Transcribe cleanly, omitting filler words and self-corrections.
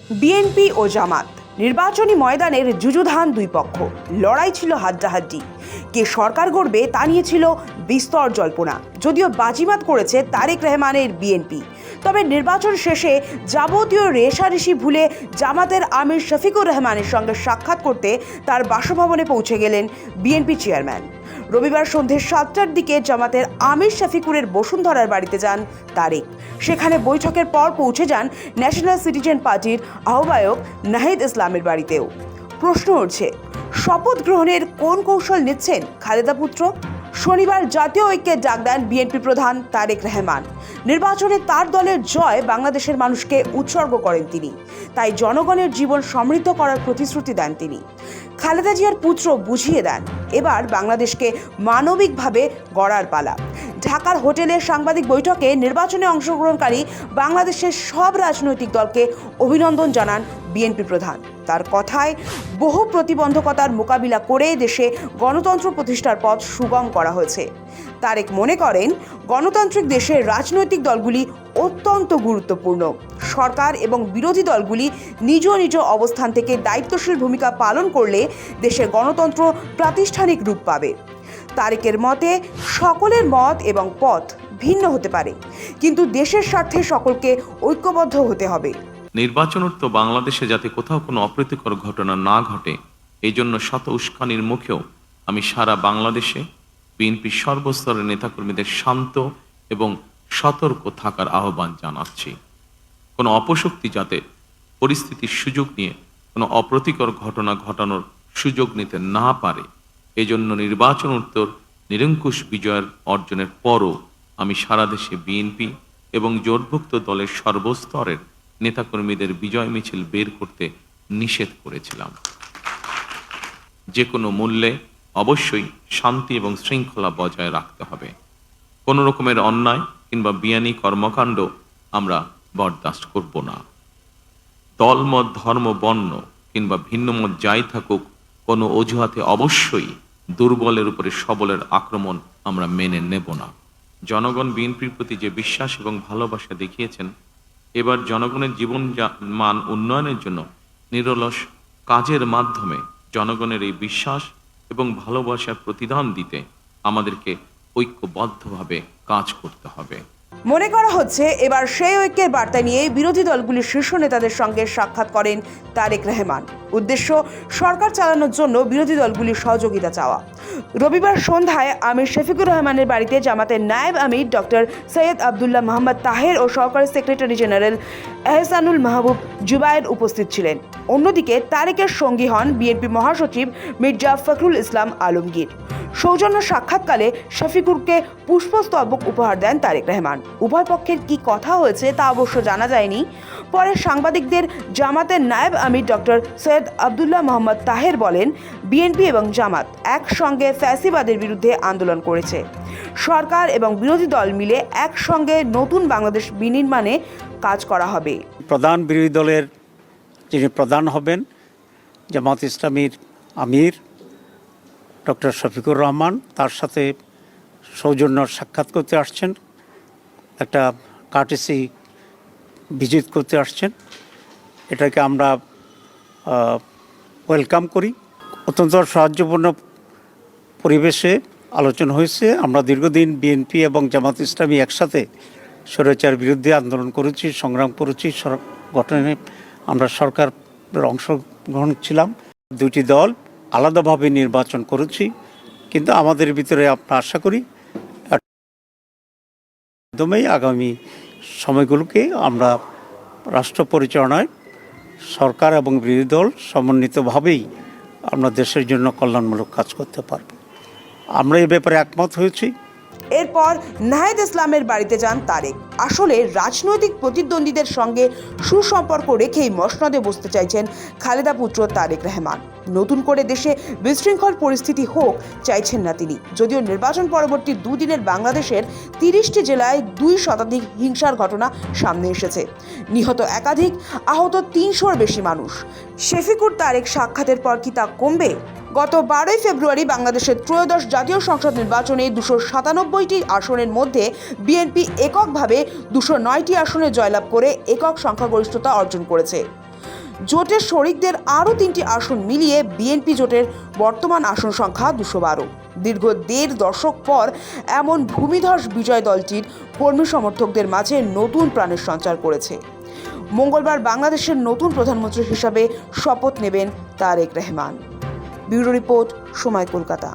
BNP ও জামাত নির্বাচনী ময়দানের যুযুধান দুই পক্ষ। লড়াই ছিল হাড্ডাহাড্ডি। কে সরকার গড়বে তা নিয়ে ছিল বিস্তর জল্পনা। যদিও বাজিমাত করেছে তারেক রহমানের বিএনপি, তবে নির্বাচন শেষে যাবতীয় রেশারেশি ভুলে জামাতের আমির শফিকুর রহমানের সঙ্গে সাক্ষাৎ করতে তার বাসভবনে পৌঁছে গেলেন বিএনপি চেয়ারম্যান। রবিবার সন্ধ্যে 7টার দিকে জামাতের আমির শফিকুরের বসুন্ধরার বাড়িতে যান তারেক। সেখানে বৈঠকের পর পৌঁছে যান ন্যাশনাল সিটিজেন পার্টির আহ্বায়ক নাহিদ ইসলামের বাড়িতেও। প্রশ্ন উঠছে, শপথ গ্রহণের কোন কৌশল নিচ্ছেন খালেদা পুত্র? শনিবার জাতীয় ঐক্যের ডাক দেন বিএনপি প্রধান তারেক রহমান। নির্বাচনে তার দলের জয় বাংলাদেশের মানুষকে উৎসর্গ করেন তিনি, তাই জনগণের জীবন সমৃদ্ধ করার প্রতিশ্রুতি দেন তিনি। খালেদা জিয়ার পুত্র বুঝিয়ে দেন, এবার বাংলাদেশকে মানবিকভাবে গড়ার পালা। ঢাকার হোটেলের সাংবাদিক বৈঠকে নির্বাচনে অংশগ্রহণকারী বাংলাদেশের সব রাজনৈতিক দলকে অভিনন্দন জানান বিএনপি প্রধান। তার কথায় বহু প্রতিবন্ধকতার মোকাবিলা করে দেশে গণতন্ত্র প্রতিষ্ঠার পথ সুগম করা হয়েছে। তারেক মনে করেন, গণতান্ত্রিক দেশের রাজনৈতিক দলগুলি অত্যন্ত গুরুত্বপূর্ণ। সরকার এবং বিরোধী দলগুলি নিজ নিজ অবস্থান থেকে দায়িত্বশীল ভূমিকা পালন করলে দেশের গণতন্ত্র প্রাতিষ্ঠানিক রূপ পাবে। তারেকের মতে, সকলের মত এবং পথ ভিন্ন হতে পারে, কিন্তু দেশের স্বার্থে সকলকে ঐক্যবদ্ধ হতে হবে। নির্বাচনোত্ত বাংলাদেশে যাতে কোথাও কোনো অপ্রীতিকর ঘটনা না ঘটে, এই জন্য শত উস্কানির মুখেও আমি সারা বাংলাদেশে বিএনপির সর্বস্তরের নেতাকর্মীদের শান্ত এবং সতর্ক থাকার আহ্বান জানাচ্ছি। কোনো অপশক্তি যাতে পরিস্থিতির সুযোগ নিয়ে কোনো অপ্রীতিকর ঘটনা ঘটানোর সুযোগ নিতে না পারে, এজন্য নির্বাচনোত্তর নিরঙ্কুশ বিজয়ের অর্জনের পরও আমি সারা দেশে বিএনপি এবং জোটভুক্ত দলের সর্বস্তরের নেতাকর্মীদের বিজয় মিছিল বের করতে নিষেধ করেছিলাম। যে কোনো মূল্যে অবশ্যই শান্তি এবং শৃঙ্খলা বজায় রাখতে হবে। কোনো রকমের অন্যায় কিংবা বিয়ানি কর্মকাণ্ড আমরা বরদাস্ত করব না। দলমত, ধর্ম, বর্ণ কিংবা ভিন্নমত যাই থাকুক, কোনো অজুহাতে অবশ্যই দুর্বলের উপরে সবলের আক্রমণ আমরা মেনে নেব না। জনগণ বিএনপির প্রতি যে বিশ্বাস এবং ভালোবাসা দেখিয়েছেন, এবার জনগণের জীবন মান উন্নয়নের জন্য নিরলস কাজের মাধ্যমে জনগণের এই বিশ্বাস এবং ভালোবাসার প্রতিদান দিতে আমাদেরকে ঐক্যবদ্ধভাবে কাজ করতে হবে। মনে করা হচ্ছে, এবার সেই ঐক্যের বার্তা নিয়ে বিরোধী দলগুলির শীর্ষ নেতাদের সঙ্গে সাক্ষাৎ করেন তারেক রহমান। উদ্দেশ্য, সরকার চালানোর জন্য বিরোধী দলগুলির সহযোগিতা চাওয়া। রবিবার সন্ধ্যায় আমির শফিকুর রহমানের বাড়িতে জামাতের নায়েব আমির ডক্টর সৈয়দ আবদুল্লাহ মোহাম্মদ তাহের ও সহকারী সেক্রেটারি জেনারেল এহসানুল মাহবুব জুবায়ের উপস্থিত ছিলেন। অন্যদিকে তারেকের সঙ্গী হন বিএনপি মহাসচিব মির্জা ফখরুল ইসলাম আলমগীর। সৌজন্য সাক্ষাৎকালে শফিকুরকে পুষ্পস্তবক উপহার দেন তারেক রহমান। উভয় পক্ষের কি কথা হয়েছে তা অবশ্য জানা যায়নি। পরে সাংবাদিকদের জামাতের নায়েব আমির ডক্টর সৈয়দ আবদুল্লাহ মোহাম্মদ তাহের বলেন, বিএনপি এবং জামাত একসঙ্গে ফ্যাসিবাদের বিরুদ্ধে আন্দোলন করেছে। সরকার এবং বিরোধী দল মিলে একসঙ্গে নতুন বাংলাদেশ বিনির্মাণে কাজ করা হবে। প্রধান বিরোধী দলের যিনি প্রধান হবেন, জামাত ইসলামীর আমির ডক্টর শফিকুর রহমান, তার সাথে সৌজন্য সাক্ষাৎ করতে আসছেন, একটা কার্টেসি ভিজিট করতে আসছেন। এটাকে আমরা ওয়েলকাম করি। অত্যন্ত সাহায্যপূর্ণ পরিবেশে আলোচনা হয়েছে। আমরা দীর্ঘদিন বিএনপি এবং জামাত ইসলামী একসাথে স্বৈরাচার বিরুদ্ধে আন্দোলন করেছি, সংগ্রাম করেছি। গঠনে আমরা সরকারের অংশগ্রহণ ছিলাম। দুটি দল আলাদাভাবে নির্বাচন করেছি, কিন্তু আমাদের ভিতরে আমরা আশা করি মাধ্যমেই আগামী সময়গুলোকে আমরা রাষ্ট্র পরিচালনায় সরকার এবং বিরোধী দল সমন্বিতভাবেই আমরা দেশের জন্য কল্যাণমূলক কাজ করতে পারব। আমরা এই ব্যাপারে একমত হয়েছি। এরপর নাহিদ ইসলামের বাড়িতে যান তারেক। আসলে রাজনৈতিক প্রতিদ্বন্দ্বীদের সঙ্গে সুসম্পর্ক রেখেই মসনদে বসতে চাইছেন খালেদা পুত্র তারেক রহমান। নতুন করে দেশে বিশৃঙ্খল পরিস্থিতি হোক চাইছেন না তিনি। যদিও নির্বাচন পরবর্তী দুদিনের বাংলাদেশের 30টি জেলায় 2 শতাধিক হিংসার ঘটনা সামনে এসেছে। নিহত একাধিক, আহত 300-র বেশি মানুষ। শফিকুর তারেক সাক্ষাতের পর কি তা কমবে? গত 12 ফেব্রুয়ারি বাংলাদেশের ত্রয়োদশ জাতীয় সংসদ নির্বাচনে 297টি আসনের মধ্যে বিএনপি এককভাবে 209টি আসনে জয়লাভ করে একক সংখ্যাগরিষ্ঠতা অর্জন করেছে। জোটের শরিকদের আরও 3টি আসন মিলিয়ে বিএনপি জোটের বর্তমান আসন সংখ্যা 212। দীর্ঘ 1.5 দশক পর এমন ভূমিধস বিজয় দলটির কর্মী সমর্থকদের মাঝে নতুন প্রাণের সঞ্চার করেছে। মঙ্গলবার বাংলাদেশের নতুন প্রধানমন্ত্রী হিসাবে শপথ নেবেন তারেক রহমান। ব্যুরো রিপোর্ট, সময়, কলকাতা।